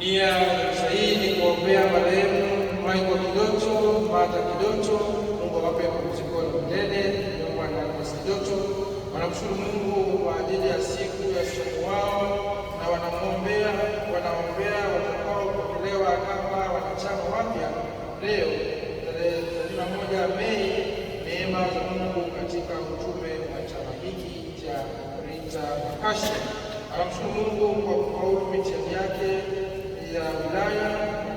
Nia sahihi ni kuombea marehemu Michael Kidoto, Martha Kidoto, Mungu awape pumziko la milele. Mwana Agnes Kidoto wanamshukuru Mungu kwa ajili ya siku ya somo wao na wanaombea watakaopokelewa kama wanachama wapya leo tarehe 31 Mei. Neema za Mungu katika utume wa chama hiki cha Rita Makasha. Anamshukuru Mungu kwa kufaulu mitihani yake ya wilaya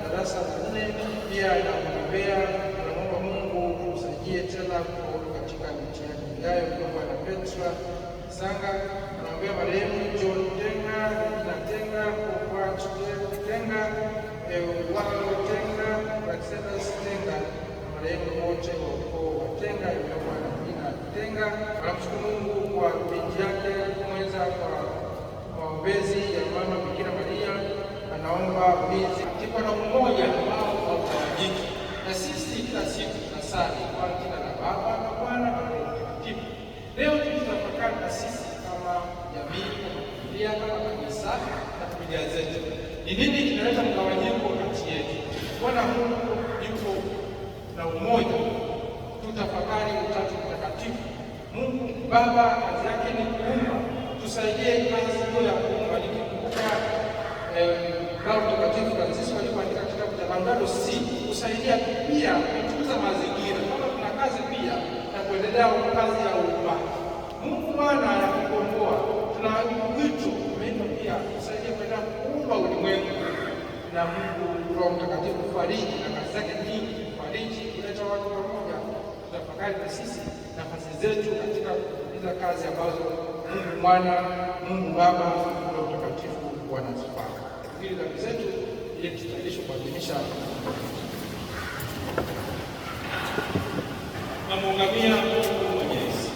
darasa la 4. Pia anamwombea, anamwomba Mungu kumsaidie tena kufaulu katika mitihani ijayo. Bwana Petra Sanga anaombea marehemu John Tenga, Regina Tenga, Popat Tenga, Walo Tenga, Praxedas Tenga, marehemu wote wa ukoo wa Tenga, Bwana Regina Tenga. Anamshukuru Mungu kwa binti yake kumweza kwa maombezi ya mama Bikira Maria. Anaomba ulinzi katika na umoja ambao hautawanyiki, na sisi kila siku tunasali kwa jina la Baba na Mwana na Roho Mtakatifu. Leo tunatafakari na sisi kama jamii, kama familia, kama kanisa na familia zetu, ni nini kinaleta mgawanyiko kati yetu. Bwana Mungu yuko na umoja. Tutafakari Utatu Mtakatifu. Mungu Baba kazi yake ni kuumba, tusaidie kazi hiyo ya kuumba. Nikikumbuka Baba Mtakatifu Francisco alipoandika kitabu cha Laudato Si, kusaidia pia kutunza mazingira, kama tuna kazi pia na kuendelea kazi ya uumbaji. Mungu Bwana anakukomboa, tuna wito umeitwa pia kusaidia kwenda kuumba ulimwengu, na Mungu Roho Mtakatifu fariji na kazi zake nyingi, fariji kuleta watu pamoja. Tutafakari na sisi nafasi zetu katika kutekeleza kazi ambazo Mungu Mwana, Mungu Baba, Roho Mtakatifu wanazifanya. Ili dhambi zetu ili tutaishi kuadhimisha na muungamia Mungu Mwenyezi.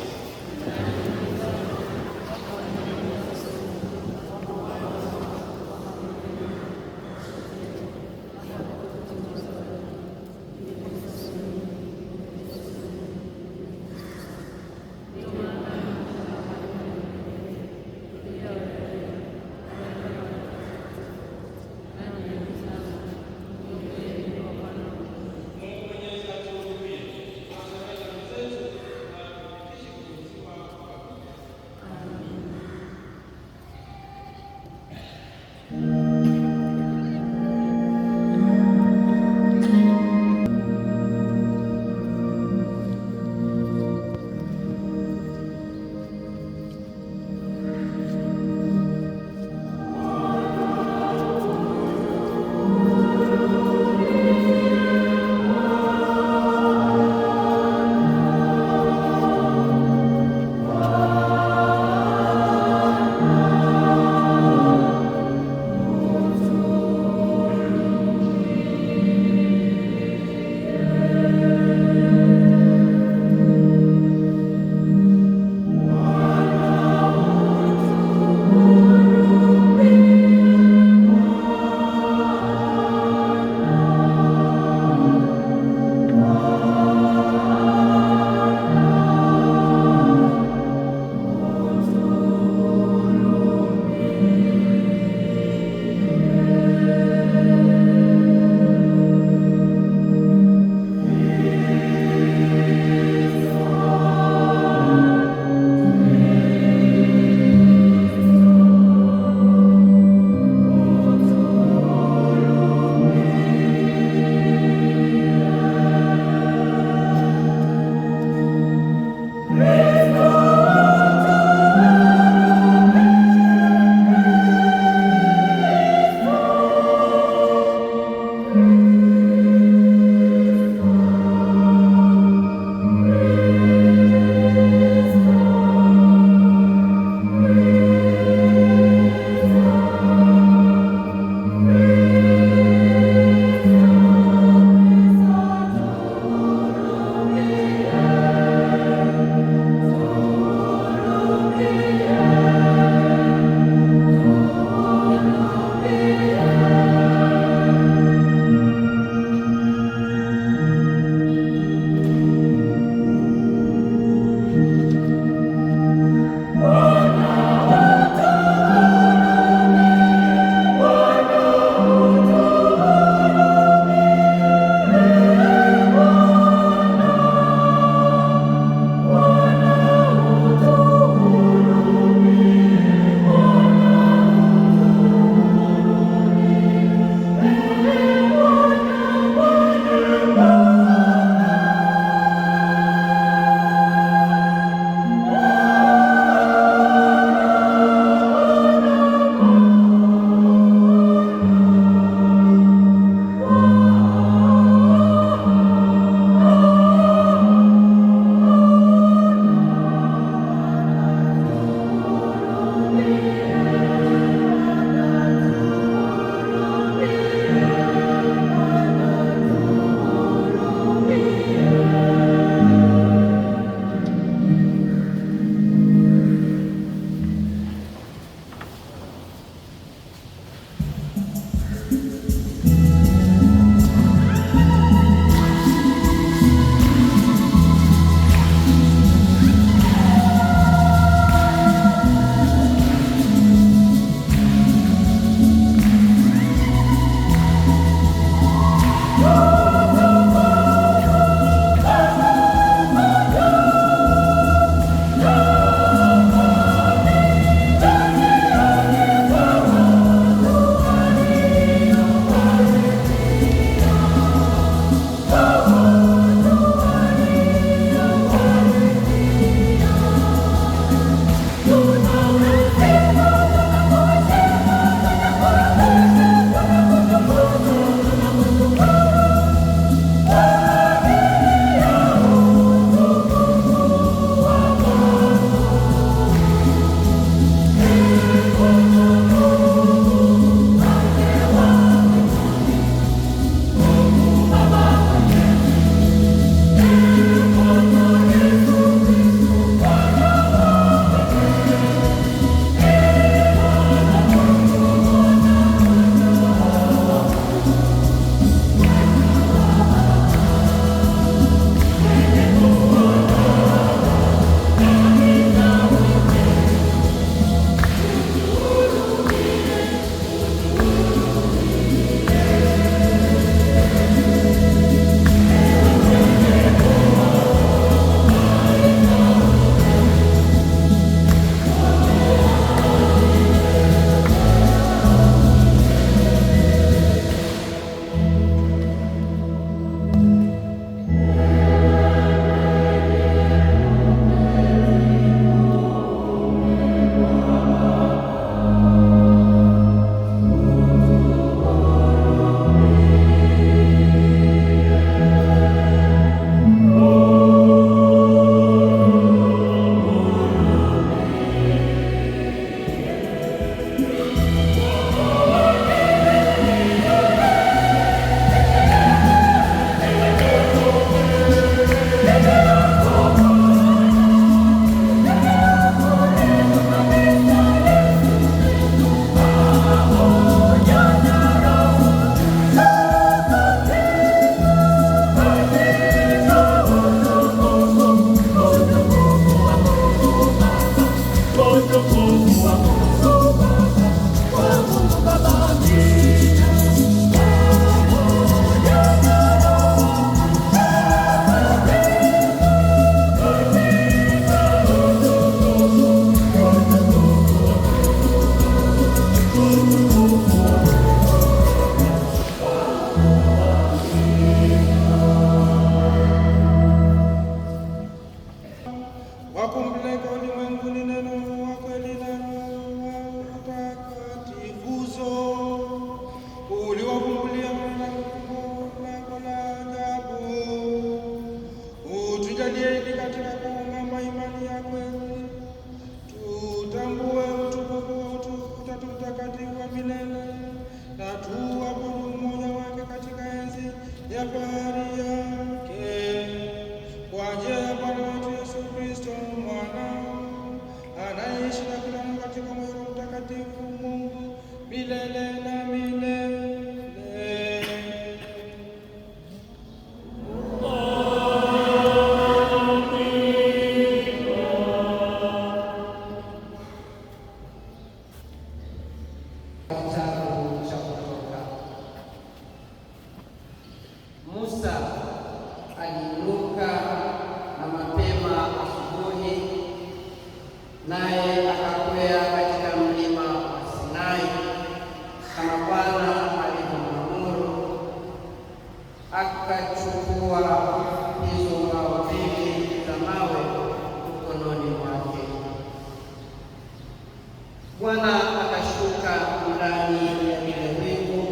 Bwana akashuka ndani ya lile wingu,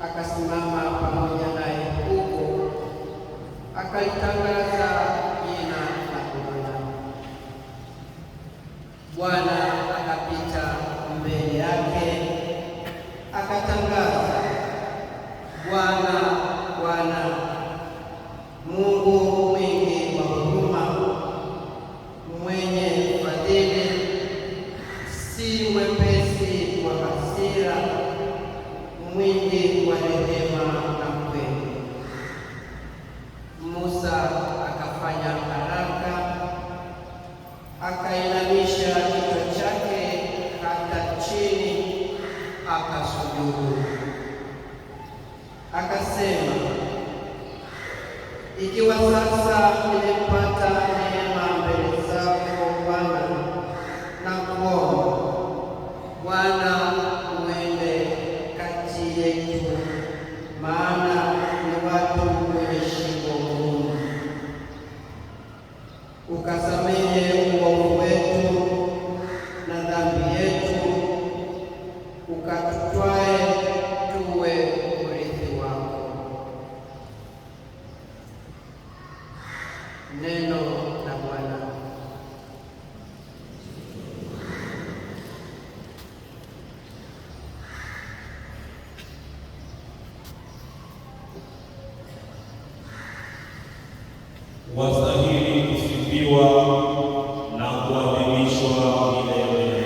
akasimama pamoja naye huko, akalitangaza jina la Bwana. Bwana akapita mbele yake, akatangaza, Bwana, Bwana, Mungu mwingi wa huruma, mwenye fadhili, si mwepesi wa hasira, mwingi wa rehema na kweli. Musa akafanya haraka, akainamisha kichwa chake hata chini, akasujudu. Akasema, ikiwa sasa nimepata neema mbele zako Bwana, na kuomba Bwana uende kati yetu, maana ni watu wenye shingo ngumu. Ukasamehe uovu wetu na dhambi yetu, ukatutwae tuwe urithi wako. Neno la Bwana. Wastahili kusifiwa na kuadhimishwa milele.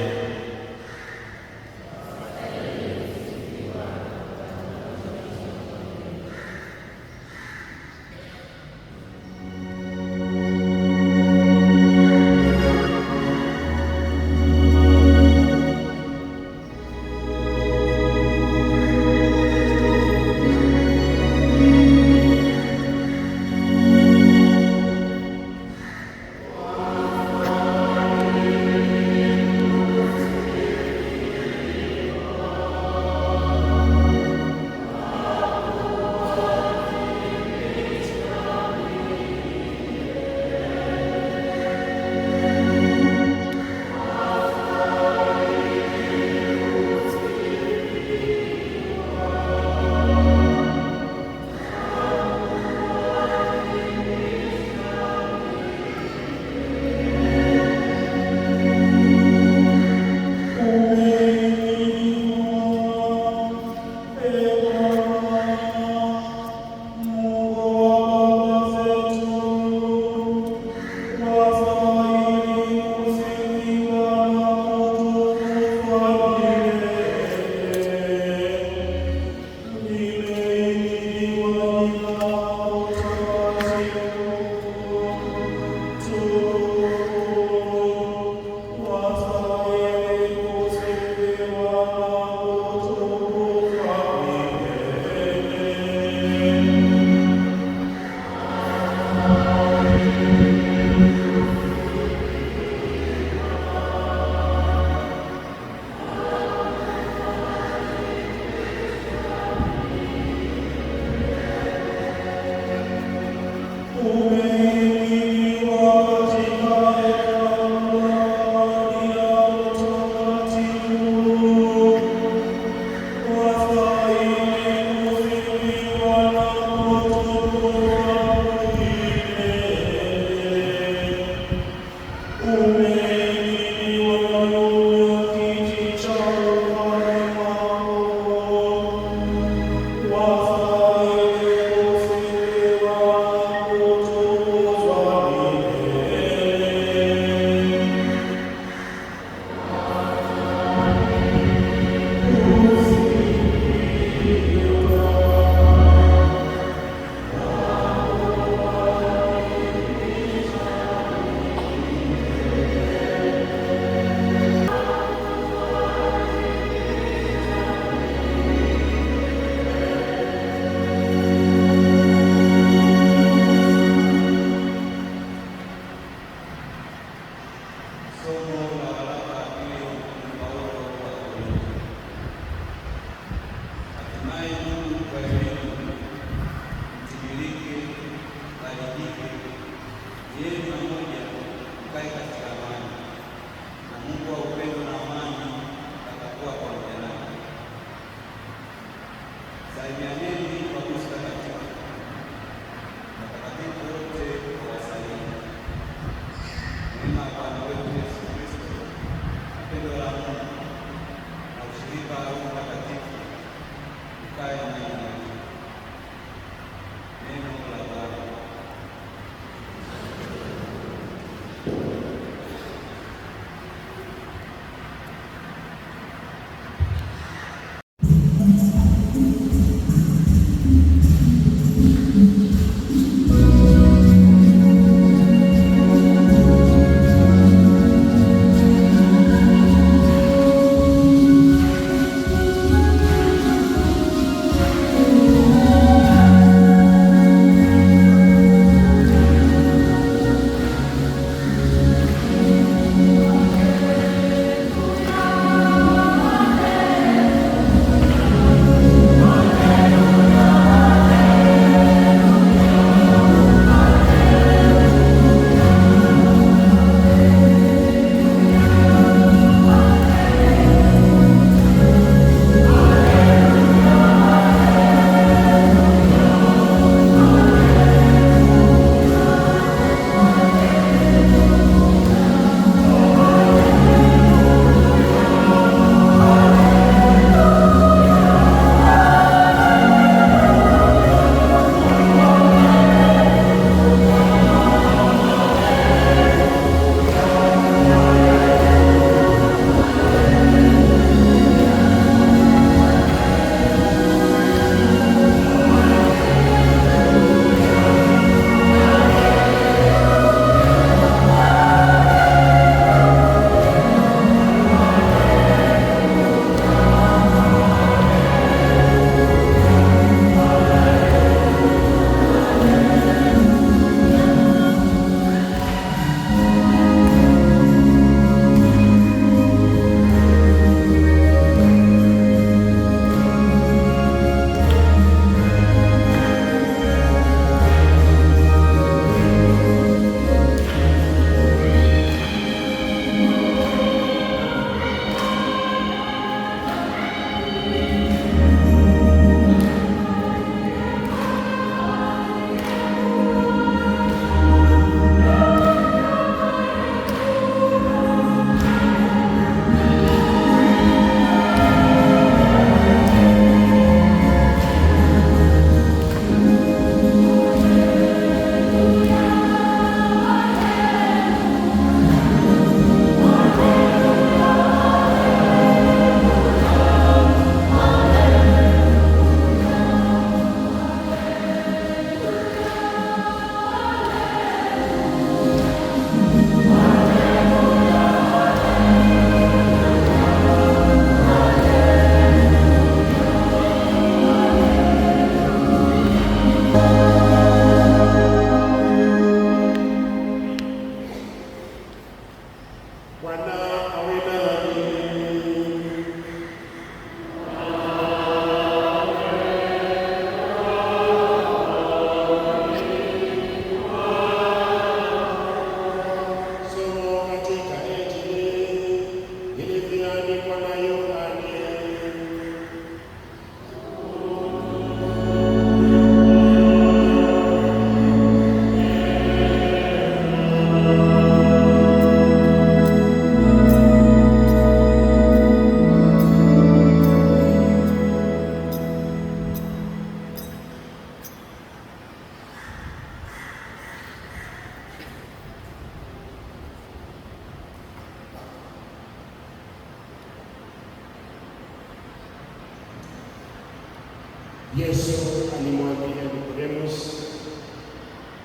Yesu alimwambia Nikodemus,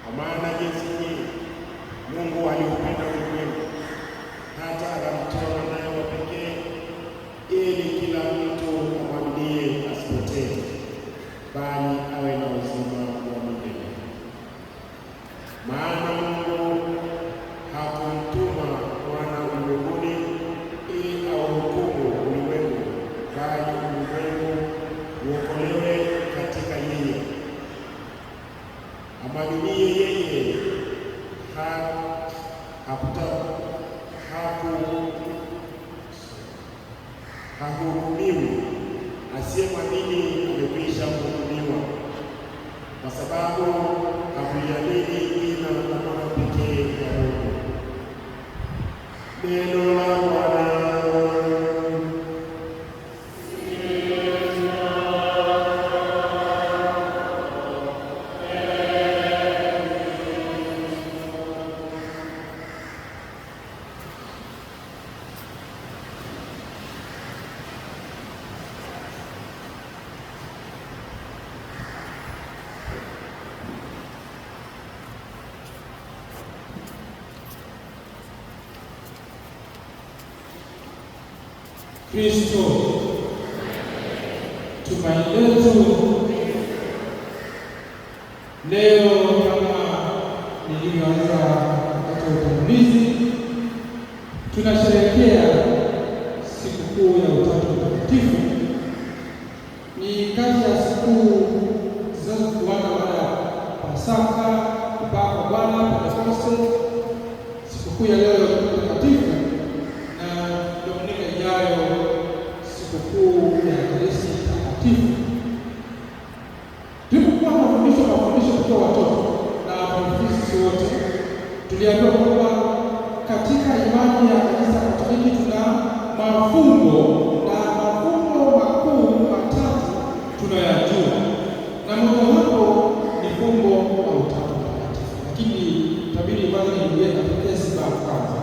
kwa maana jinsi hii Mungu aliupenda ulimwengu hata akamtoa mwanawe wa pekee, ili kila mtu amwaminie asipotee, bali awe na uzima wa milele. Maana Mungu hakumtuma mwana ulimwenguni ili auhukumu ulimwengu, bali ulimwengu uokolewe katika yeye. Amwaminie yeye hahukumiwi, asiyemwamini amekwisha kuhukumiwa, kwa sababu hakuliamini jina la Mwana pekee wa Mungu. Neno la Bwana. Kristo tumaini letu. Leo kama nilivyoanza wakati wa utangulizi, tunasherehekea sikukuu ya Utatu Mtakatifu. Ni kati ya sikukuu zinazofuata baada ya Pasaka, kupaa kwa Bwana, Pentekoste, sikukuu ya leo ya Utatu Mtakatifu, na Dominika ijayo sikukuu ya Ekaristi Takatifu. Tulipokuwa mafundisho kwa watoto na sisi wote, tuliambiwa kwamba katika imani ya Kanisa Katoliki tuna mafumbo, na mafumbo makuu matatu tunayajua, na mojawapo ni fumbo la Utatu Mtakatifu. Lakini tabiri kwanza niingie katika sababu kwanza.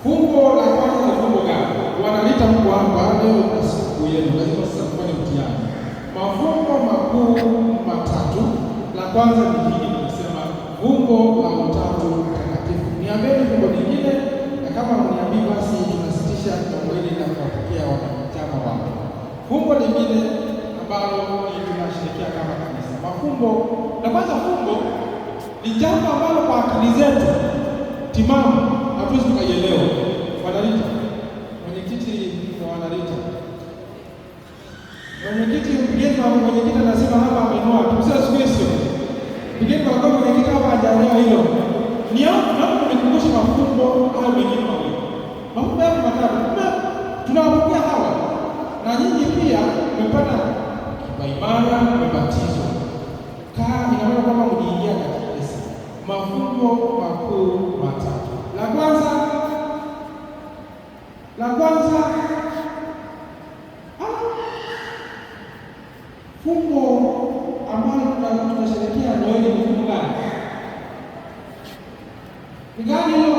Fumbo la kwanza ni fumbo gani? Wanalita mko hapa leo kwa siku yenu, lazima sasa mfanye mtihani. Mafumbo makuu matatu. La kwanza ni hili, tunasema fumbo la Utatu Mtakatifu. Niambieni fumbo lingine, na kama mniambii basi tunasitisha jambo hili na kuwapokea wanachama wao. Fumbo lingine ambalo ni tunashirikia kama kanisa. Mafumbo, la kwanza fumbo ni jambo ambalo kwa akili zetu timamu hatuwezi tukaielewa. Wanalita mwenyekiti wa wanalita mwenyekiti mwenyekiti anasema hapa amenua tumsema siku hiyo mgeni kwa mwenyekiti hapa hajaelewa hilo. Ni hapo tunikumbusha mafumbo au mengine mawili. Mafumbo yako matatu tunawapokea hawa, na nyinyi pia mmepata kipaimara, mmebatizwa. Ina maana kwamba mliingia katika kanisa. Mafumbo makuu matatu. La kwanza fumbo ambalo tunasherehekea Noeli ni fumbo gani? Ni gani hilo?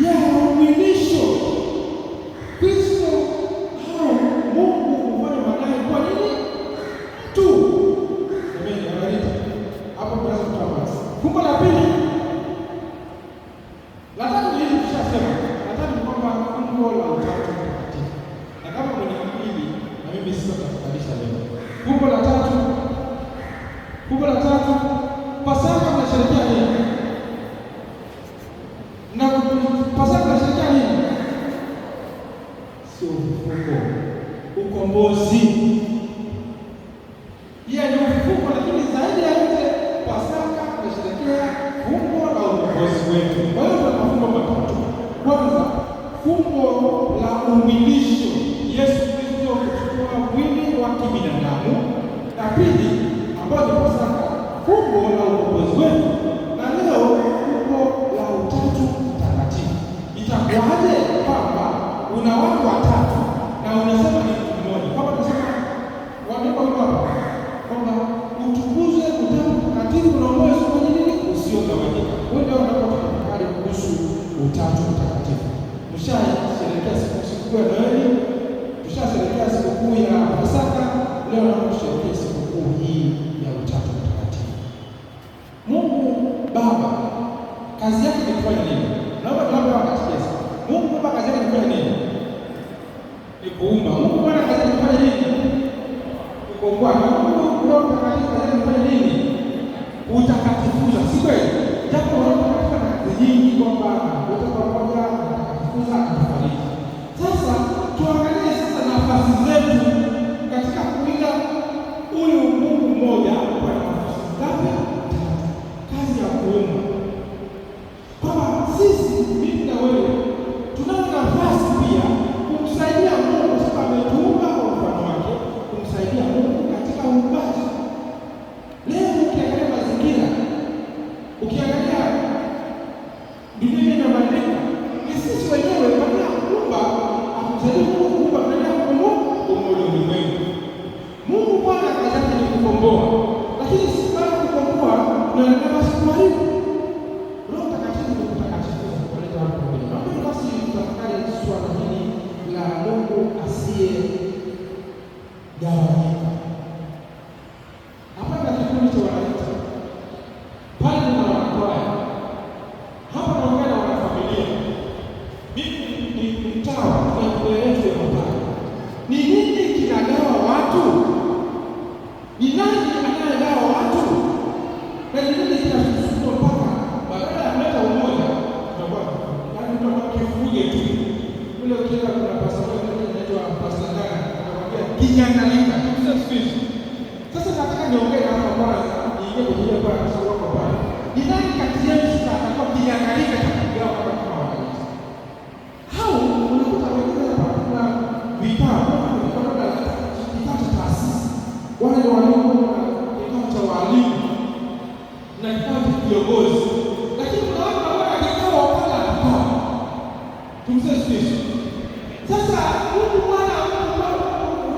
Ya umwilisho Kristo au Mungu kufanya madai kwa nini tu. Amen. Wanalita hapo kwa sababu basi. Fumbo la pili, la tatu ni hili tushasema. La tatu ni kwamba fumbo la Utatu Mtakatifu. Na kama mwenye na mimi sitakufundisha leo. Fumbo la tatu, Pasaka tunasherehekea nini? Na Pasaka tunasherehekea nini? Sio fumbo, ukombozi. Yeye ni fumbo, lakini zaidi ya yote Pasaka tunasherehekea fumbo la ukombozi wetu. Kwa hiyo tuna mafumbo matatu. Kwanza, fumbo la umwilisho, Yesu Kristo kuchukua mwili wa kibinadamu. Na pili, ambayo ni Pasaka, fumbo la ukombozi wetu. Na leo fumbo la Utatu Mtakatifu. Itakuwaje kwamba una watu watatu na unasema ni mtu mmoja? Kama tunasema wameko hapa kwamba utukuzwe Utatu Mtakatifu na umoja kwenye nini usiogawanyika. Wewe ndio unapotafakari kuhusu Utatu Mtakatifu. Mshasherehekea sikukuu ya Noeli, tushasherehekea sikukuu ya Pasaka. leo tunaposherehekea sikukuu hii ya Utatu Mtakatifu. Mungu Baba kazi yake ni kufanya nini? Naomba tuombe wakati Yesu. Mungu Baba kazi yake ni kufanya nini? Ni kuumba. Mungu Bwana kazi yake ni kufanya nini? Kukomboa. Mungu Roho Mtakatifu kazi yake ni kufanya nini? Utakatifuza. Si kweli? Japo Roho Mtakatifu ana kazi nyingi kwamba wote pamoja atakatifuza, atafariji. Sasa tuangalie sasa nafasi zetu katika kuiga huyu Mungu mmoja kwa nafasi ngapi? Kazi ya kuumba. Kwamba sisi mimi na wewe tunayo nafasi pia kumsaidia Mungu sababu ametuumba kwa mfano wake, kumsaidia Mungu katika uumbaji. Leo ukiangalia mazingira, ukiangalia dunia inabadilika, ni sisi wenyewe baada ya kuumba akusaidia Mungu kuumba baada ya kuumba ulimwengu. Mungu Bwana kazi yake ni kukomboa, lakini si baada ya kukomboa na nafasi kuharibu. Roho Mtakatifu ni kutakatifu kuleta watu pamoja. Naomba basi tutafakari swala hili la Mungu asiyegawanyika. Hapa katika kikundi cha wanaita pale na wanakwaya, hapa naongea na wanafamilia. Mimi ni mtawa na kueleza hapa. Ni nini kinagawa watu? Ni nani anayegawa watu? Na ni nini kinasukuma mpaka badala ya kuleta umoja tunakuwa kifuge tu. Ule ukienda kuna pastor mmoja anaitwa Pastor Ngana, anakuambia kinyangalika. Sasa nataka niongee hapa kwanza, niingie kwenye ile kwa sababu kwa pale. Ni nani kati yetu sasa atakuwa kinyangalika kugawa kama wananchi? Hao unakuta wengine hapa kuna vikao, kuna kikao cha taasisi. Wale ndio walimu na kikao cha walimu na kikao cha viongozi. Lakini kuna watu ambao wakikao wakala kikao. Tumsisikize. Sasa Mungu Bwana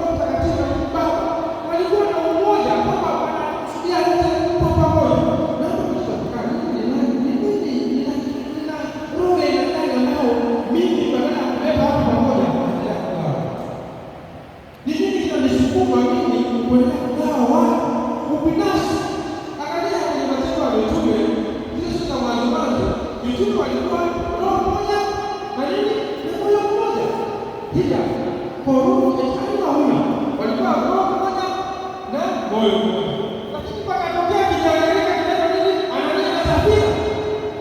Roho Mtakatifu Baba walikuwa na umoja kwamba wanakusudia wote kwa pamoja. Na tunataka nini na roho ya ndani nao mimi badala ya kuleta watu pamoja naendelea kugawa. Ni nini kinanisukuma mimi kuendelea kugawa watu ubinafsi? Angalia kwenye matendo ya mitume, zile siku za mwanzo mitume walikuwa roho moja na nini? Na moyo mmoja. Pia kwa roho aina huyu walikuwa roho moja na moyo mmoja. Lakini pakatokea kijana kinaitwa nini? Anania na Safira.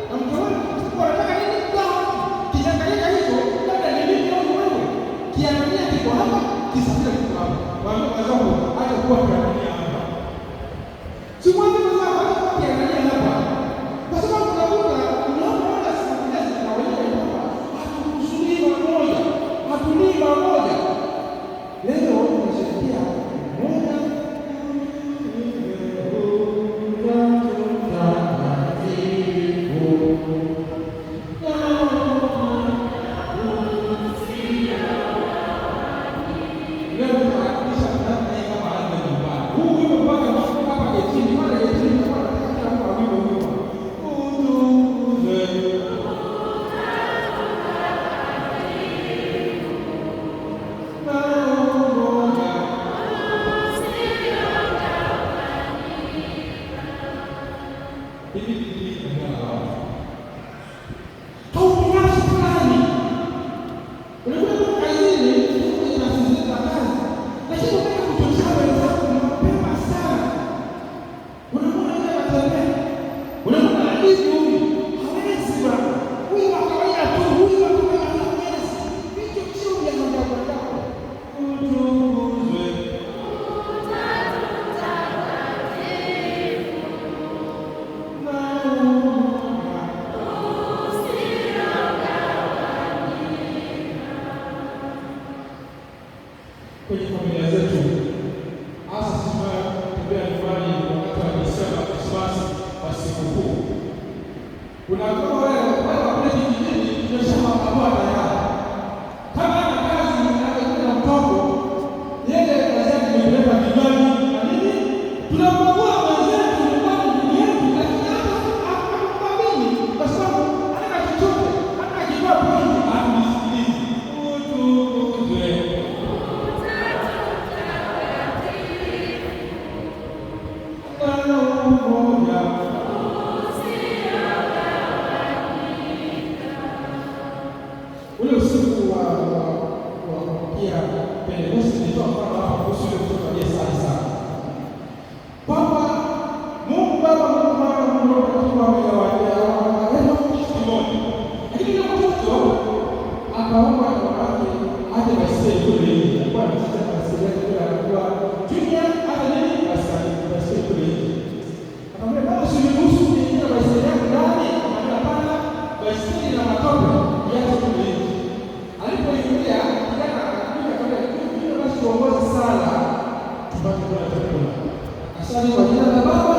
Na mtaona wanataka nini? Gawa. Kijana hicho labda ni mimi au wewe. Kianania kiko hapa, Kisafira kiko hapa. Waambie wazao hata kuwa Kianania hapa. Si mwambie wazao hata kuwa Kianania hapa. Kwa sababu unaona siku hizi na wenyewe hapa hatukusudii pamoja. Hatulii pamoja. Leo tunasherehekea moja kwenye familia zetu, hasa sisi tunatembea nyumbani wakati wa Desemba, Krismasi, wa sikukuu. Kuna wale wale kijijini tumeshawakamua tayari. Kama ana kazi anakwenda na mtoto, yeye kazi yake ni kuleta vinywaji na nini? Tunamwagua mwenzetu nyumbani ndugu yetu, lakini hata hakumwamini kwa sababu hana chochote, hata akitoa pointi hatusikilizi. Utukuzwe. Pentekoste nilitoa mfano hapa kuhusu yule mtoto aliyesali sana. Kwamba Mungu Baba, Mungu Mwana, Mungu Roho Mtakatifu wamegawanywa kitu kimoja. Lakini yule mtoto akaomba wake aje baiskeli kule nje. Alikuwa anacheza baiskeli yake kule, alikuwa junior hata nini baiskeli kule nje. Akamwambia baba, usiniruhusu kuingia baiskeli yangu ndani. Akamwambia hapana, baiskeli na matope yaje kule nje. Alipoingia kijana akakuja akamwambia basi tuongoze sala tupate kwenda chakula. Asali kwa jina la Baba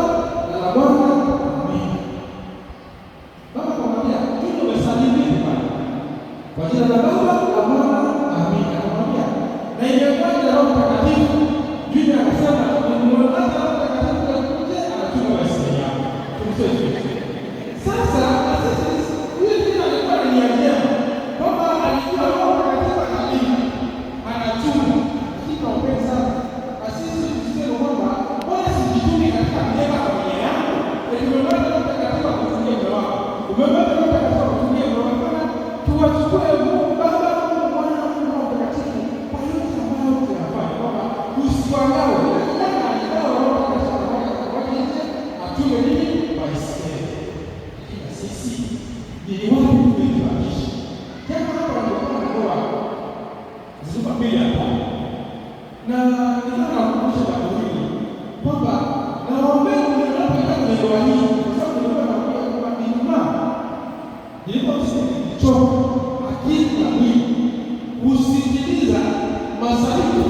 na la Mwana. Amina. Baba akamwambia tuna umesali vipi bwana? Kwa jina la Baba na Mwana. Amina. Akamwambia na imekuja Roho Mtakatifu. Jina akasema nimemwona Roho Mtakatifu akuje anatuma baiskeli yako. Tumseme. Sasa sisi yule kijana alikuwa ananiambia kwamba alijua Roho Mtakatifu analipa. Anatuma. Lakini naomba sana asisi tuseme kwamba bora sijitumi katika mema kwa mwenye yangu. Umepata Roho Mtakatifu kutumia moyo wako. Umepata Roho Mtakatifu kutumia moyo wako. Tuwachukue Mungu Baba, Mungu Mwana, Mungu Roho Mtakatifu kwa yote ambayo tunafanya. Kwamba usiwangawe. Kijana alikuwa Roho Mtakatifu kwa nje atume nini? Baiskeli. Lakini sisi ni wapi tumebakisha? Kama hapa ndio ndoa zima mbili hapa. Na ninataka kukumbusha jambo hili kwamba naombeni mnapoenda kwenye ndoa hii, kwa sababu nilikuwa naambia kwamba Ijumaa nilikuwa nimechoka akili na mwili kusikiliza masaibu,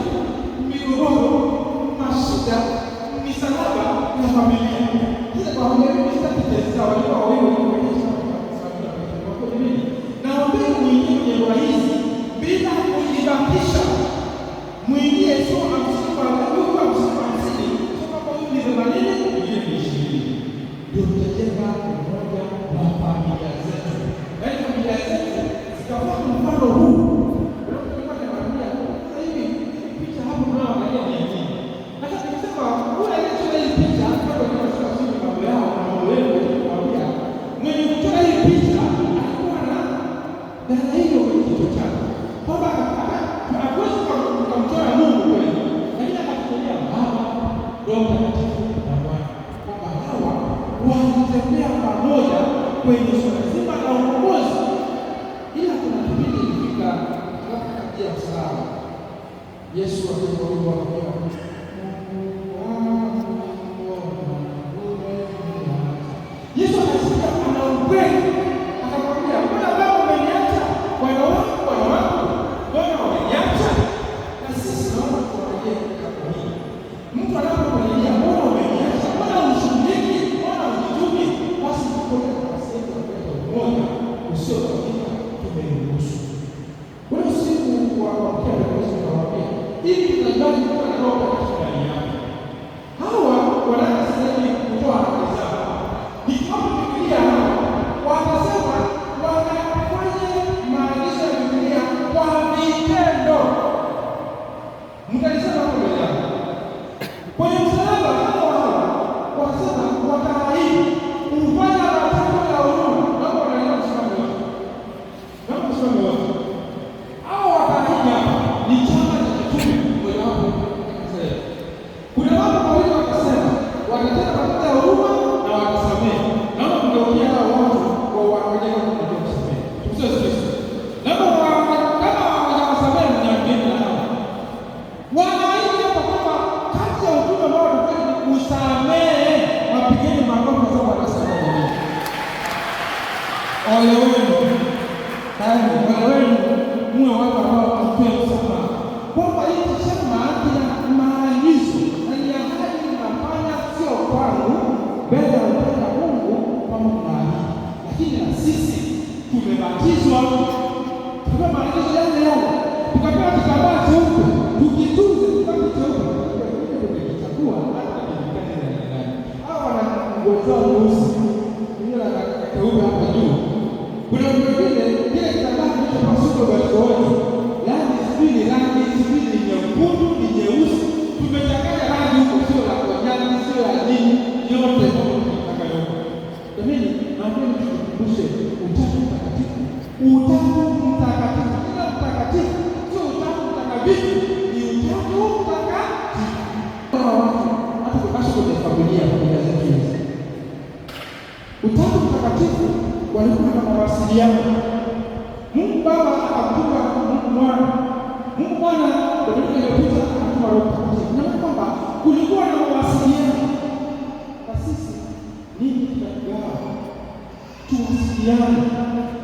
migogoro, mashida, misalaba ya familia. Kile kwa wengine msitaki walikuwa wawili kuonyesha kwa nini? Naombeni muingie kwenye ndoa hizi bila kujibakisha. Mwingie sio amsifa kwa amsifa asili. Sio kama huyu ni 80 mwingine ni 20. Ndio tutajenga umoja wa familia zetu. Yaani familia zetu zitakuwa mfano huu. Unapokuwa na familia sasa hivi picha hapo tunaangalia ni nini? Hata nikisema wewe anachora hii picha hapo kwa sababu sisi mambo yao na mambo yetu tunawaambia. Mwenye kuchora hii picha alikuwa na dhana hiyo kwenye kichwa chake. Kwamba hatuwezi kumchora Mungu kweli, lakini akatolea Baba, Roho Mtakatifu na Mwana, kwamba hawa wanatembea pamoja kwenye swala zima la ukombozi. Ila kuna kipindi ilifika katikati ya msalaba, Yesu akisema wimbo wa Yesu akasikia ana upendo, akamwambia mbona Baba umeniacha? Bwana wangu, Bwana wangu, mbona umeniacha? Na sisi naomba tuangalie kama hii. Mtu anapokulia mbona umeniacha? Mbona unishuguliki? Mbona unijumi? Basi tukoe kwa sehemu ya umoja usio katika tumeruhusu. Kuna siku wa kuamkia na Yesu anawaambia, ili tunajali kuwa na Roho Mtakatifu ndani yako. Hawa wanastahili kutoa haki zao. Nikiomba Biblia wanasema wanafanya maagizo ya Biblia kwa vitendo. Mkalisema hapo mbele yangu. Kwenye msalaba hawa wanasema wakaahidi kufanya matendo ya huruma. Naomba wanaelewa msimamo wote. Naomba msimamo wote. Hao wakaahidi hapa ni chama cha kitume moja wapo kanisa letu. Kuna watu wawili wakasema wanatenda matendo ya huruma na watasamehe. Naomba mgeukie hao watu kwa wanaojenga kwa kusamehe. Tuseme naomba kama hawajasamehe mniambie na hao. Wanaahidi hapa kwamba kati ya utume ambao tunataka ni kusamehe, wapigeni makofi kwa sababu wanasamehe. Ole wenu. Ole wenu muwe watu ambao wanapewa msamaha. Kwamba hii chama kina maagizo na ni ahadi tunafanya sio kwangu, mbele ya upendo wa Mungu kama tunaahidi. Lakini na sisi tumebatizwa. Tukapewa maagizo yale yale. Tukapewa kitambaa cheupe. Tukitunze kitambaa cheupe. Tukichagua hata kujikana na ndani. Hawa wanangozao nyeusi. Ndio na keupe hapa juu. Kuna mwingine kile kitambaa kilichopasuka kwa wote. Yaani sijui ni rangi, sijui ni nyekundu, ni nyeusi. Tumechanganya rangi huko, sio la kijani, sio la nini, yote tunataka yote. Jamani, naomba tukumbushe Utatu Mtakatifu. Utatu Utatu Mtakatifu walikuwa na mawasiliano. Mungu Baba akamtuma Mungu Mwana. Mungu Mwana Dominika iliyopita akatuma Roho Mtakatifu. Naona kwamba kulikuwa na mawasiliano. Na sisi nini tunagawa? Tuwasiliane,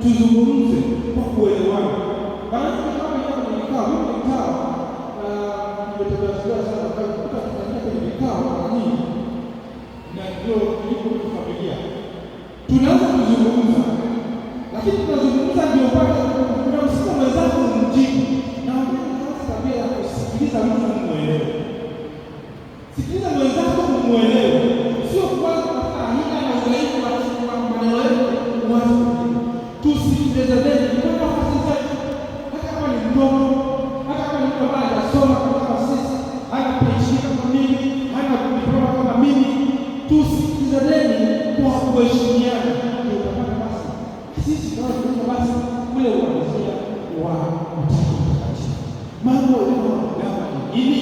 tuzungumze kwa kuelewana. Baada ya kama hiyo kwenye vikao, nimetembea sana kwa kufanya kwenye vikao nyingi. Na ndio ilipo familia. Tunaanza kuzungumza. Lakini tunazungumza ndio pale unamsikia mwenzako umjibu. Na unaanza tabia ya kusikiliza mtu muelewe. Sikiliza mwenzako muelewe. Sio kwanza kufanya hila na udhaifu wa maneno yetu uanze. Tusikilizane kama sisi. Hata kama ni mdogo, hata kama ni mtu ambaye hajasoma kama sisi, hana PhD kama mimi, hana diploma kama mimi, tusikilizane kwa kuheshimiana. Sisi tunaweza basi ule uhalisia wa Utatu Mtakatifu. Mambo yanayogamba nini?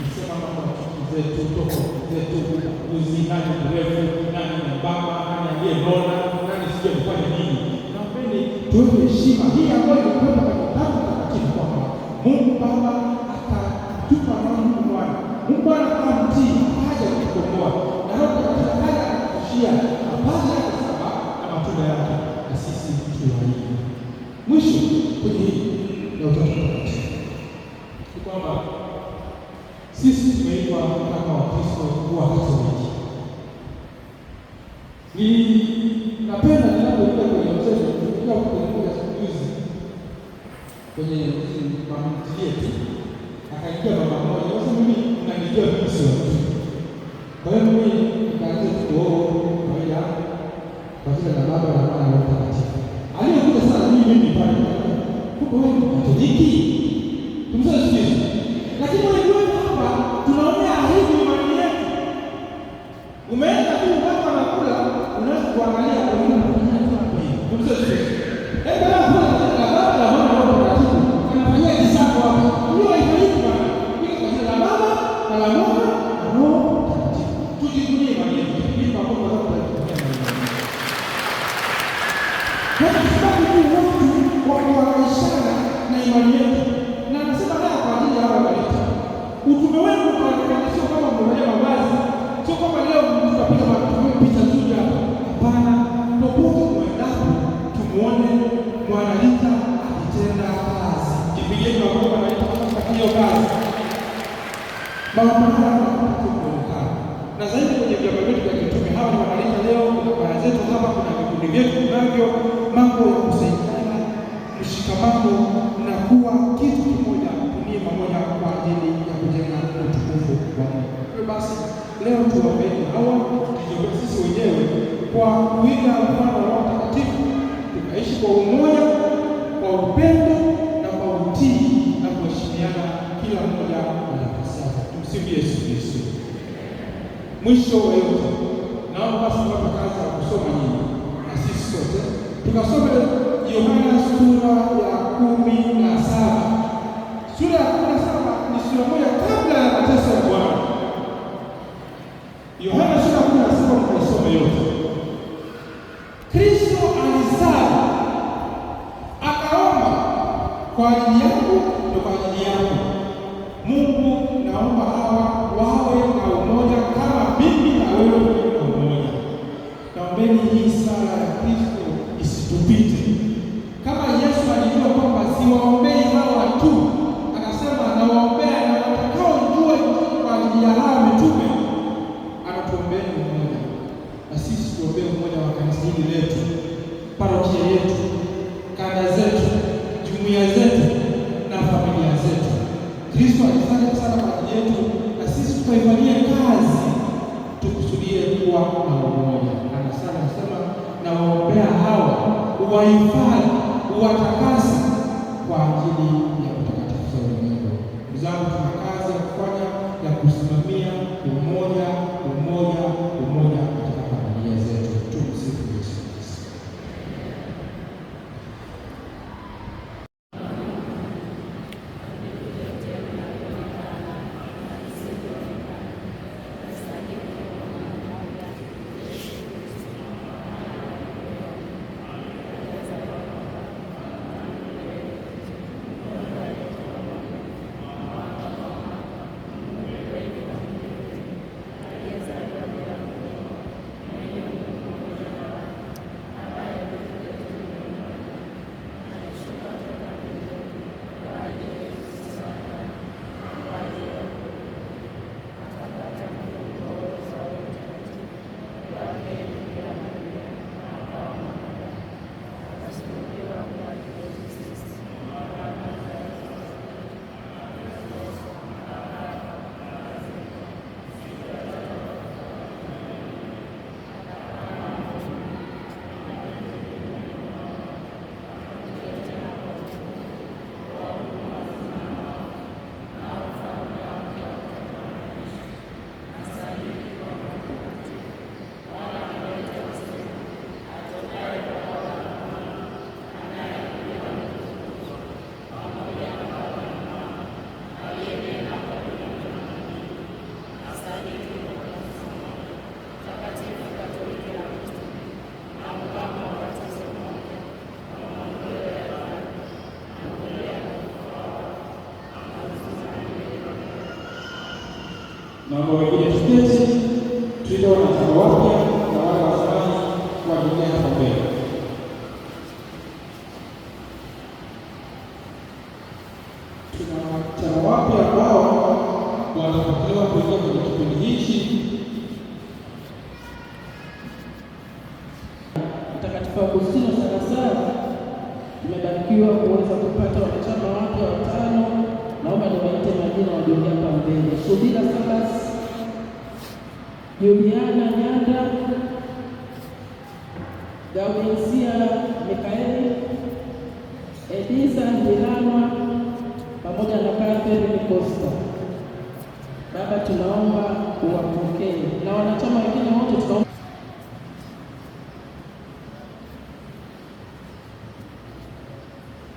Nisema mambo ya chuki zetu, tofauti zetu, uzihani mrefu, nani mbaba, nani aliyenona, nani sije kufanya nini. Nampeni tuwe heshima hii ambayo inakwenda kwa Utatu Mtakatifu kwamba Mungu Baba akatupa Mungu Mwana. Mungu Bwana kama mtii haja kutukomboa. Na Roho Mtakatifu haja kutushia habari yake saba na matunda yake. Na sisi tuwaige. Mwisho kwenye hii ya Utatu Mtakatifu ni kwamba sisi tumeitwa kama Wakristo kuwa Katoliki. Napenda ninapokuwa kwenye mchezo tukiwa kwenye moja siku hizi kwenye mamti yetu akaingia mama mmoja sasa mimi nanijua mimi sio mtu. Kwa hiyo mimi nikaanza kuoa kawaida kwa jina la Baba na Mwana na Roho Mtakatifu. Aliyokuja sana mimi pale. Kumbe wewe ni Katoliki. Tumsaidia. Lakini wewe hapa tunaona ahidi imani yetu. Umeenda tu baba anakula, unaweza kuangalia wengine wanafanya tu hivi. Tumsaidia. Baba na Baba na Mwana na Roho Mtakatifu anafanyia kisapo hapo. Hiyo haifaidi bwana. Hii kwa jina la Baba na la Mwana na Roho Mtakatifu. Tujivunie imani yetu. Hii kwa Mungu Roho Mtakatifu. Kwa sababu ni watu wa kuangaishana na imani yetu. Na nasema haya kwa ajili ya hawa waleta. Utume wetu sio kama mmoja mavazi. Sio kama leo tutapiga picha nzuri hapa. Hapana, popote mwendapo tumuone mwanalita akitenda kazi. Kipigeni wa Mungu anaita katika hiyo kazi. Baba tunakuona. Na zaidi kwenye vyama vyetu vya kitume hawa ni wanalita leo na baraza zetu hapa kuna vikundi vyetu vinavyo mambo ya kusaidiana, mshikamano na kuwa kitu kimoja, kunia pamoja kwa ajili ya kujenga utukufu wa Mungu. Kwa basi leo tuwaombeni hawa tujiombee sisi wenyewe kwa kuiga mfano wa Roho Mtakatifu, tukaishi kwa umoja, kwa upendo na kwa utii na kuheshimiana kila mmoja na nafasi yake. Tumsifu Yesu Kristo. Mwisho wa yote, naomba basi tupate kazi ya kusoma nyinyi na sisi sote tukasome Yohana sura ya 17. Sura ya 17 ni sura moja kabla ya mateso ya Bwana. Yohana sura ya 17 mtaisoma yote. Kristo alizaa akaomba kwa ajili yangu na kwa ajili yako. Mungu, naomba hawa wawe na umoja kama mimi na wewe na umoja. Naombeni hii sala ya Kristo isitupite. Kama Yesu alijua kwamba siwaombei hawa tu, akasema nawaombea na watakaojua kwa ajili ya hawa mitume, anatuombea umoja. Na sisi tuombee umoja wa kanisa hili letu, parokia yetu, kanda zetu, jumuiya zetu na familia zetu. Kristo alifanya sana kwa ajili yetu na sisi tutaifanyia kazi, tukusudie kuwa na umoja. Anasema na waombea hawa uwahifadhi, uwatakase kwa ajili ya utakatifu wa ulimwengu. Ndugu zangu, tuna kazi ya kufanya ya kusimamia umoja katika familia zetu. Tumsifu Yesu Kristo. Naomba wengine tuketi, tuite wanachama wapya na wale wa zamani waendelee hapo mbele. Tuna wanachama wapya ambao wanapokelewa kuingia kwenye kipindi hichi. Mtakatifu Agustino Salasala tumebarikiwa kuweza kupata wanachama wapya 5. Naomba niwaite majina walioingia hapa mbele: Subira Salas, Juliana Nyanda, Gaudensia Mikaeli, Edisa Ndilanwa pamoja na Catherine Costa. Baba, tunaomba uwapokee na wanachama wengine wote tunaomba.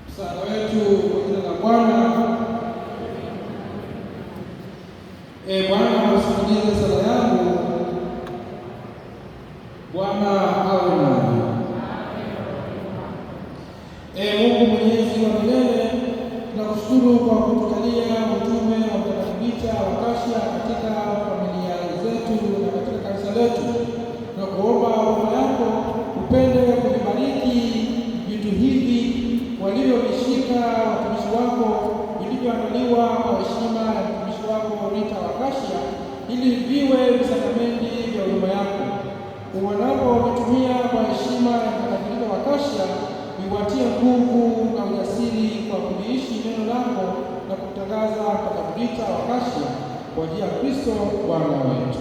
Msaada wetu kwa jina la Bwana. Bwana usikilize sala yangu. Bwana awe nami. Mungu Mwenyezi wa milele, tunakushukuru kwa kutujalia utume wa Mtakatifu Rita wa Kashia katika familia zetu na katika kanisa letu. Tunakuomba huruma yako upende kuvibariki vitu hivi walivyovishika watumishi wako, vilivyoandaliwa kwa heshima ya mtumishi wako Rita wa Kashia, ili viwe visakramenti vya huruma yako. Wanapovitumia kwa heshima ya Mtakatifu Rita wa Kashia, viwatie nguvu na ujasiri kwa kuliishi neno lako na kutangaza Mtakatifu Rita wa Kashia kwa njia ya Kristo Bwana wetu.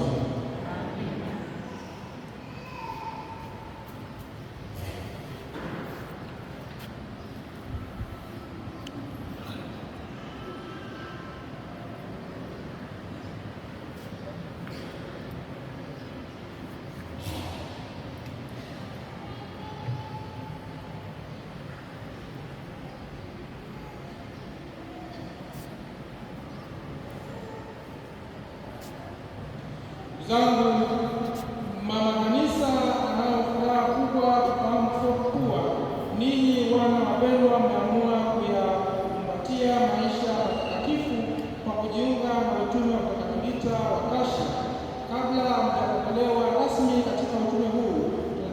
Zangu mama kanisa, anayo furaha kubwa kufahamu kuwa ninyi wana wapendwa mmeamua kuyakumbatia maisha matakatifu kwa kujiunga na utume wa Mtakatifu Rita wa Kashia. Kabla mjapokelewa rasmi katika utume huu,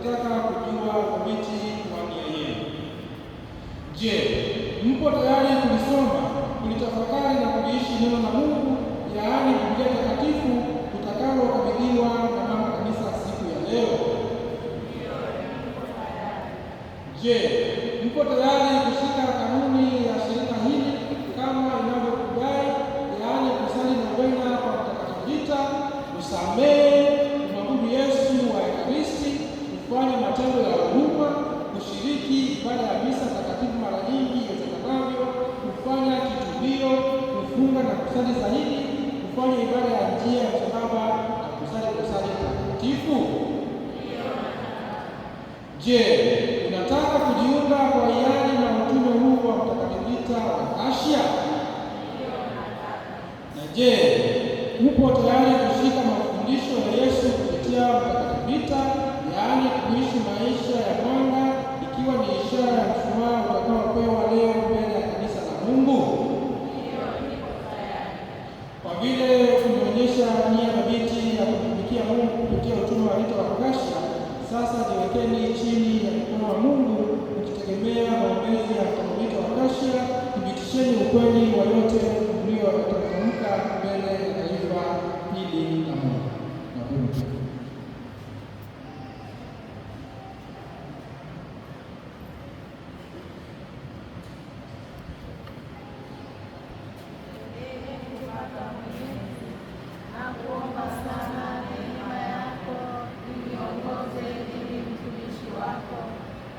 tunataka kujua uthabiti wa nia yenu. Je, mpo tayari kulisoma, kulitafakari na kuliishi neno la Mungu, yaani Biblia Takatifu tutakayokabidhiwa na mama kanisa siku ya leo? Je, mpo tayari kushika kanuni ya shirika hili kama inavyokudai, yaani kusali novena kwa Mtakatifu Rita, kusamehe, kumwabudu Yesu wa Ekaristi, kufanya matendo ya huruma, kushiriki ibada ya misa takatifu mara nyingi iwezekanavyo, kufanya kitubio, kufunga na kusali zaidi, kufanya ibada ya njia ya msalaba na kusali takatifu? Je, unataka kujiunga kwa hiari na utume huu wa Mtakatifu Rita wa Kashia? Na je, upo tayari kushika mafundisho ya Yesu kupitia Mtakatifu Rita, yaani kuishi maisha ya mwanga, ikiwa ni ishara ya mshumaa utakaopewa leo mbele ya kanisa la Mungu? Kwa vile tumeonyesha nia thabiti ya kutumikia Mungu kupitia utume wa Rita wa Kashia, sasa jiwekeni chini ya mkono wa Mungu mkitegemea maombezi ya Mtakatifu Rita wa Kashia. Thibitisheni ukweli wa yote mlioyatamka mbele ya taifa hili la Mungu. Na Mungu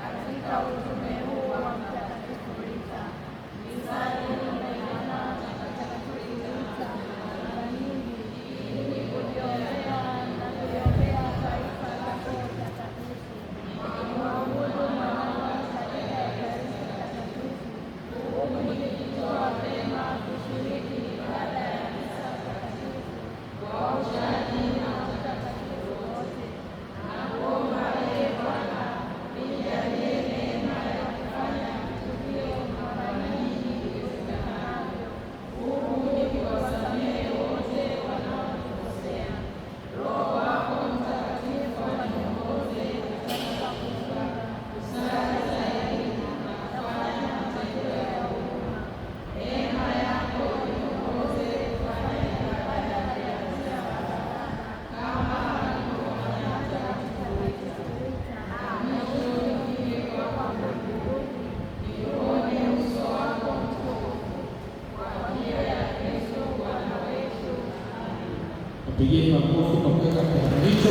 katika utume huu wa Mtakatifu Rita, Pigeni makofi kwa kuweka kitendo hicho.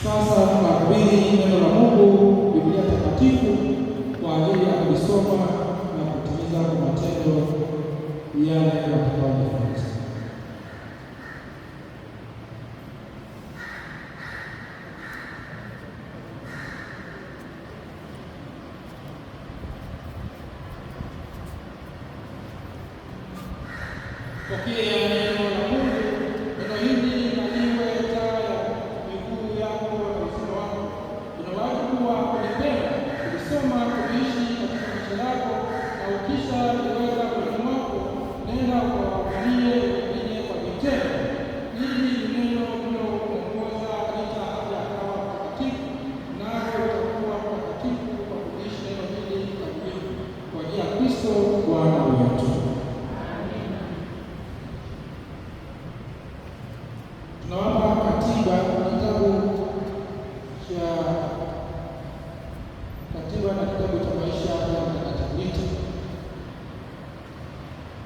Sasa tunakabidhi neno la Mungu, Biblia Takatifu, kwa ajili ya kulisoma na kutimiza kwa matendo yale watakayojifunza. Pokea neno la Mungu. Neno hili na liwe taa ya miguu yako na uzima wako. Una wajibu wa kulipenda, kulisoma, kuishi katika maisha yako, na ukisha liweka moyoni mwako, nenda ukawahubirie wengine kwa vitendo. Hili ni neno linaloongoza Rita hadi akawa mtakatifu, nawe utakuwa mtakatifu kwa kuishi neno hili kamilifu, kwa ajili ya Kristo Bwana wetu. Tunawapa katiba kitabu cha katiba na kitabu cha maisha ya Mtakatifu Rita.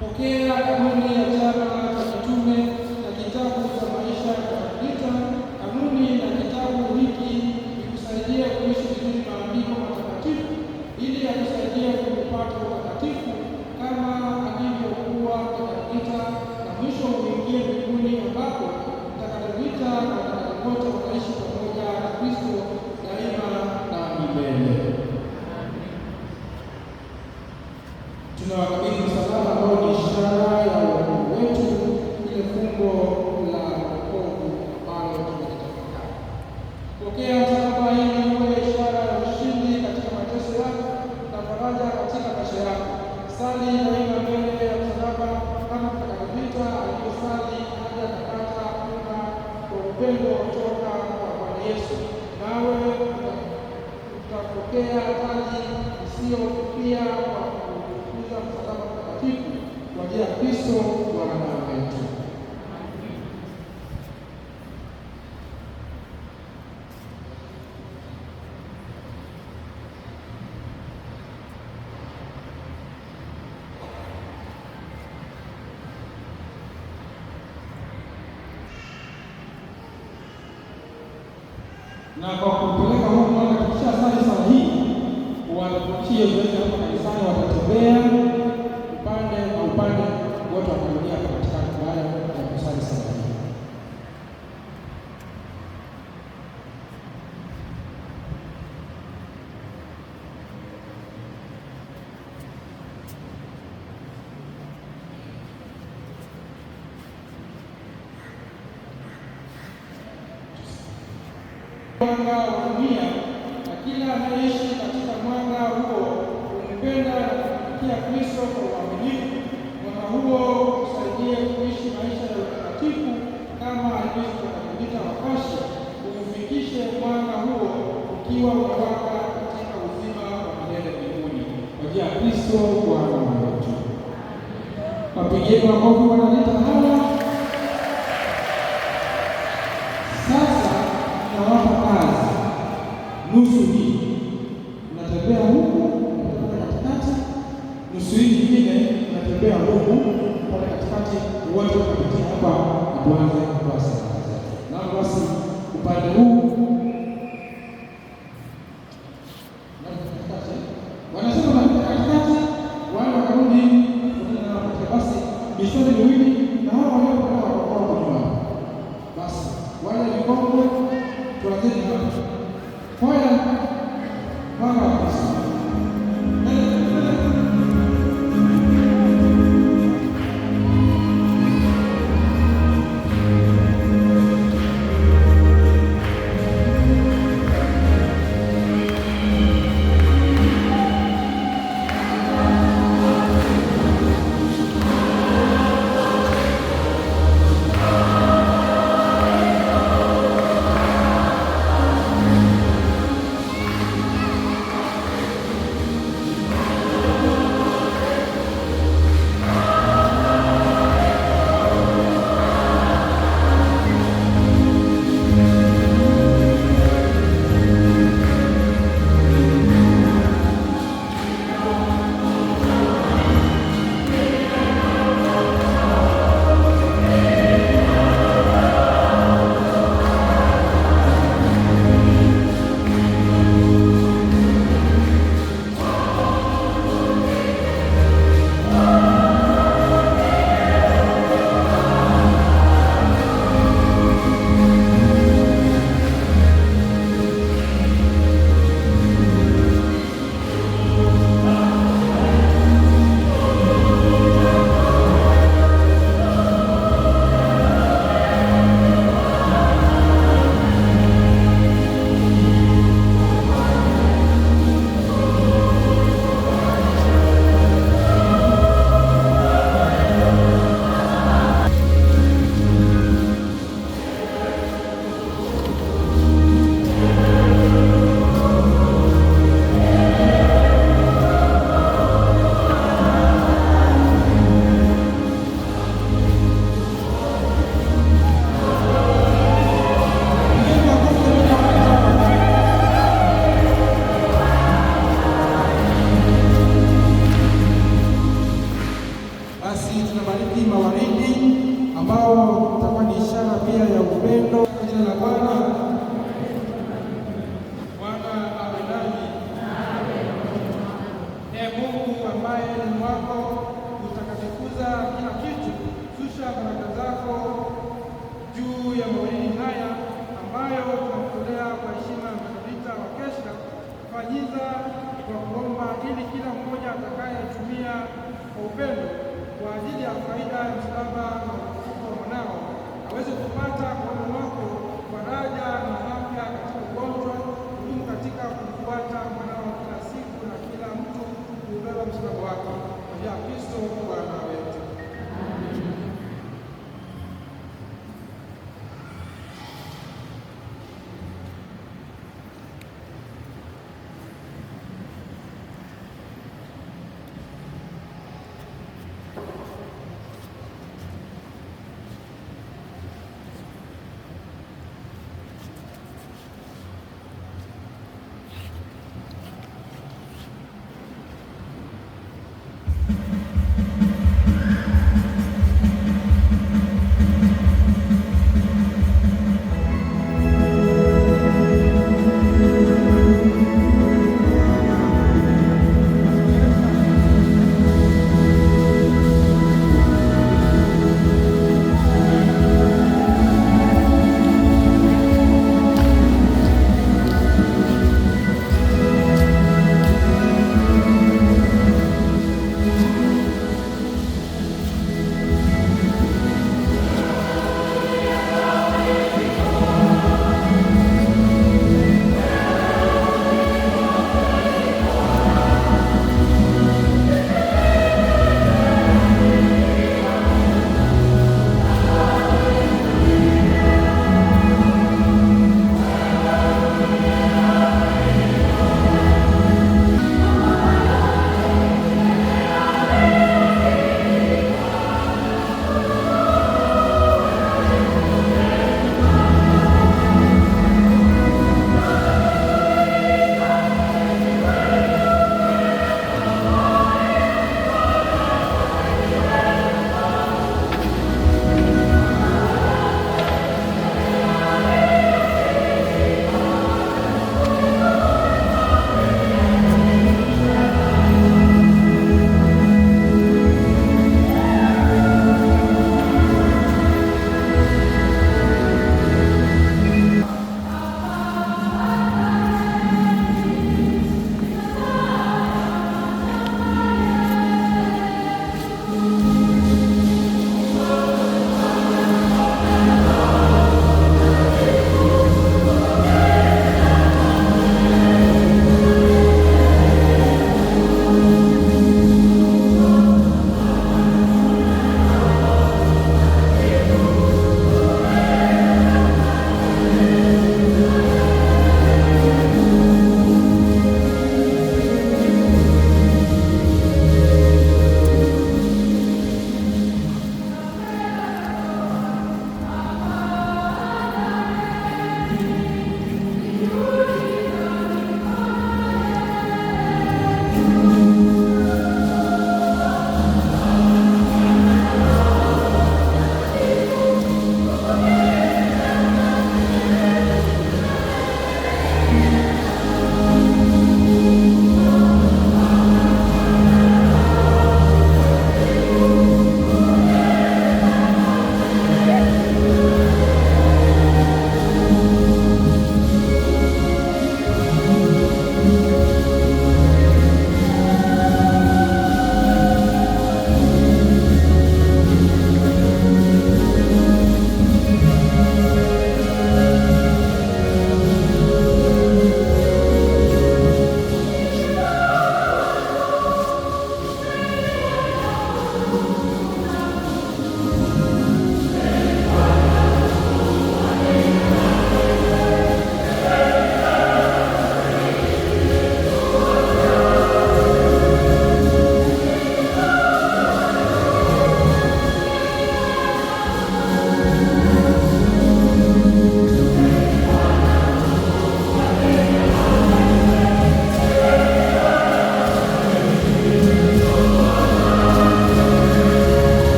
Pokea kanuni ya chama cha kitume na kitabu cha maisha ya Mtakatifu Rita. Kanuni na kitabu hiki vikusaidia kuishi vizuri maandiko matakatifu, ili yakusaidie kupata utakatifu kama alivyokuwa Mtakatifu Rita, na mwisho uingie mbinguni ambapo Rita na watakatifu wote wanaishi pamoja na Kristo daima na milele. Tunawakabidhi msalaba ambao ni ishara ya wokovu wetu, ile fumbo la wokovu ambalo tumelitafakari. Pokea msalaba ili uwe ishara ya ushindi katika mateso yako na faraja katika maisha yako. Sali daima mbele ya msalaba kama Mtakatifu Rita alivyosali hadi akakata upendo kutoka kwa Bwana Yesu, nawe utapokea taji isiyofifia kwa kutukuza msalaba mtakatifu kwa ajili ya Kristo Bwana wetu. Na kwa kupeleka huko mwana kisha sali sala hii, wanapochia zoezi hapa kanisani watatembea upande na upande wote watarudia katikati baada ya kusali sala hii. Mwanga wa dunia, na kila anayeishi katika mwanga huo umpenda na kumtumikia Kristo kwa uaminifu. Mwanga huo usaidie kuishi maisha ya utakatifu kama alivyoishi Mtakatifu Rita wa Kasha. Ufikishe mwanga huo ukiwa unawaka katika uzima wa milele mbinguni kwa ajili ya Kristo Bwana wetu. Wapigieni makofi Bwana Rita hawa. Sasa tunawapa kazi nusu hii, unatembea huku unatembea katikati, nusu hii nyingine unatembea huku pale katikati, wote wanapitia hapa na tuanze kwa sala zetu. Na basi upande huu wanasema katikati, wale wakarudi basi mistari miwili na hao waliokwenda kwa nyuma. Basi wale vikongwe tuanzeni hapa. Hoya mwana wa Kristo. basi tunabariki mawaridi ambao utakuwa ni ishara pia ya upendo. Kwa jina la Bwana. Bwana awe nanyi. Ee Mungu ambaye ni wako utakatifuza kila kitu, shusha baraka zako juu ya mawaridi haya ambayo tunakutolea kwa heshima ya Mtakatifu wa Kesha. Fanyiza kwa kuomba ili kila mmoja atakayetumia kwa upendo kwa ajili ya faida ya msalaba na ufufuko wa mwanao aweze kupata kwa wema wako faraja na afya katika ugonjwa, kudumu katika kumfuata mwanao kila siku, na kila mtu kuubeba msalaba wake kwa njia ya Kristo Bwana wetu.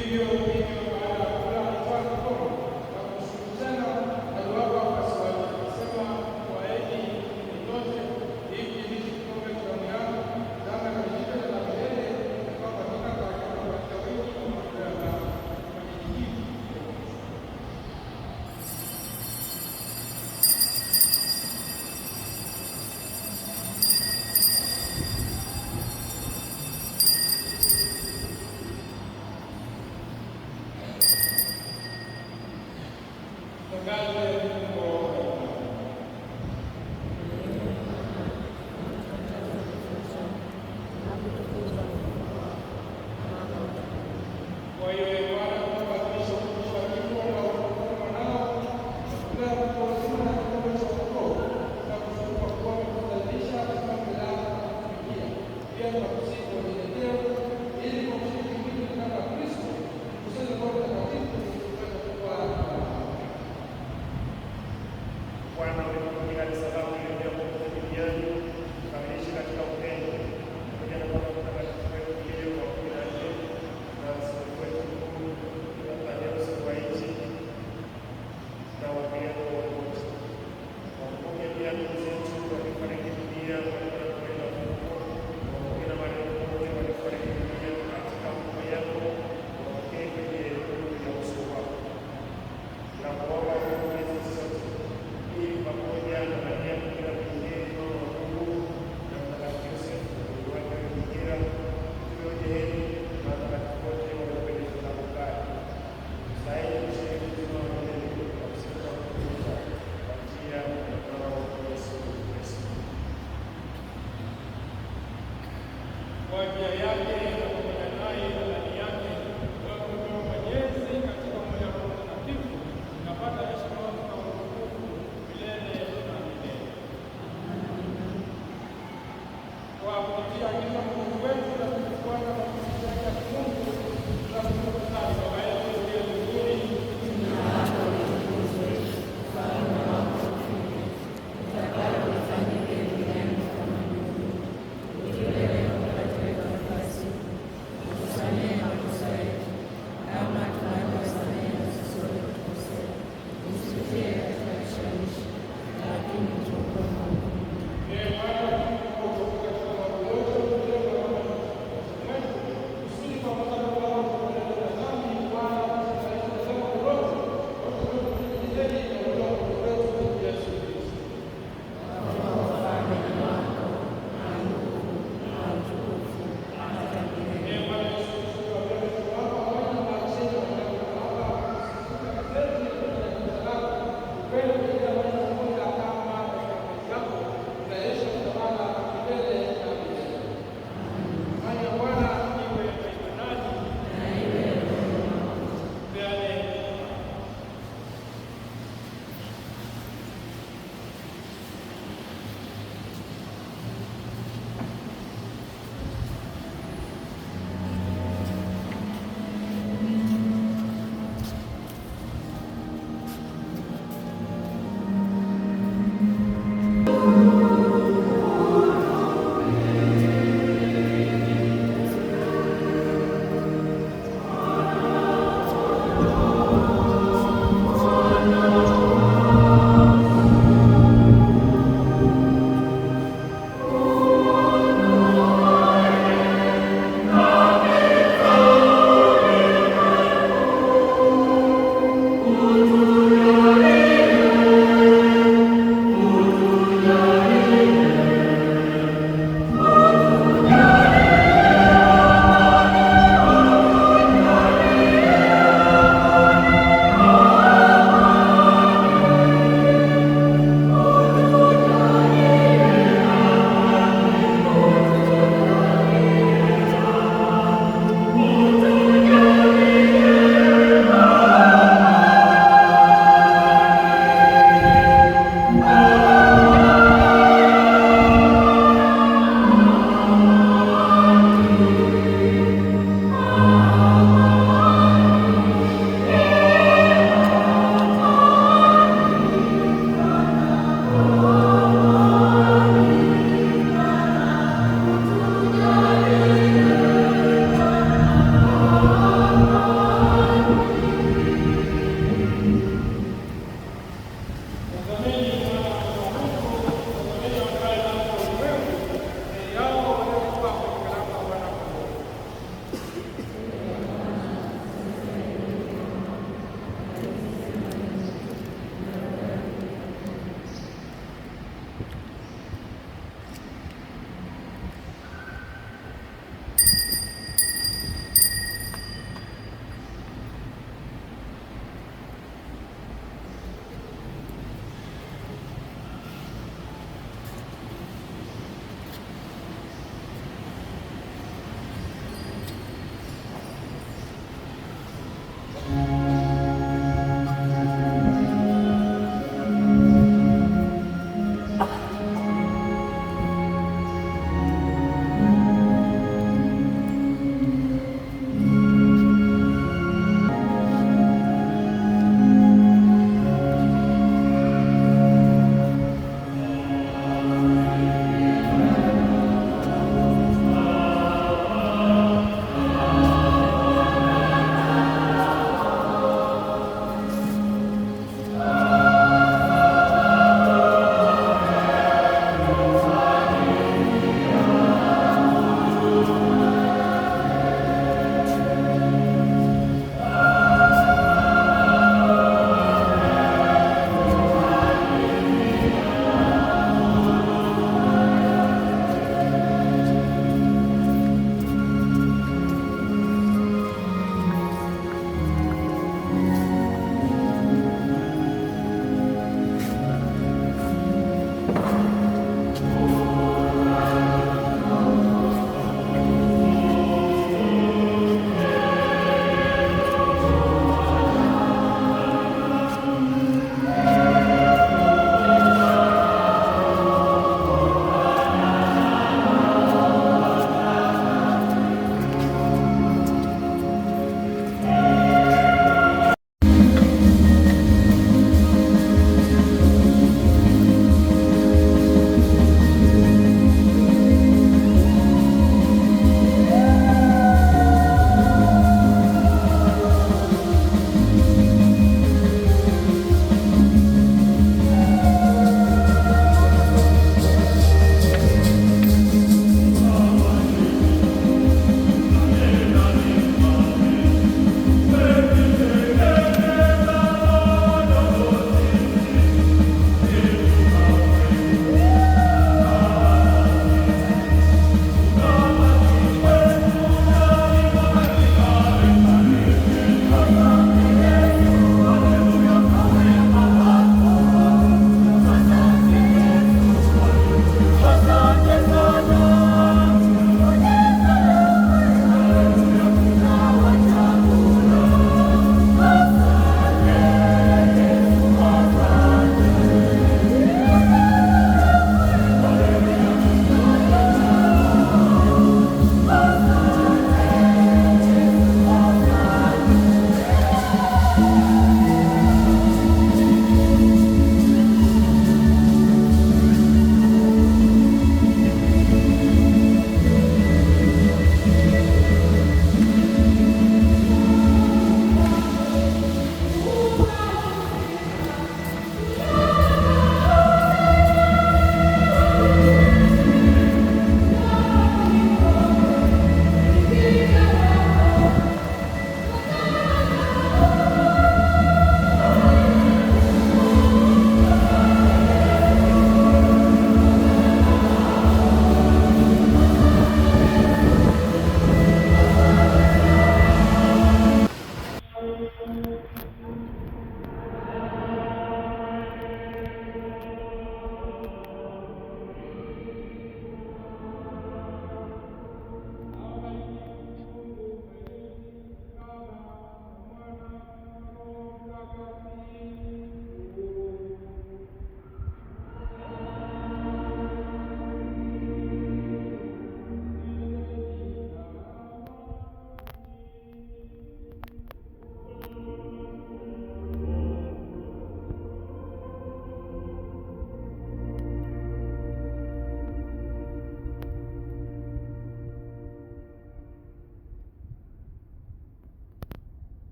Vivyo hivyo baada ya kula alitoa kikombe na kumshukuru tena aliwapa wafuasi wake akisema, twaeni nyote, hiki ndicho kikombe cha damu yangu, damu ya agano la milele itakayomwagika kwa ajili ya wengi kwa maondoleo ya dhambi. Fanyeni hivi kwa hiyo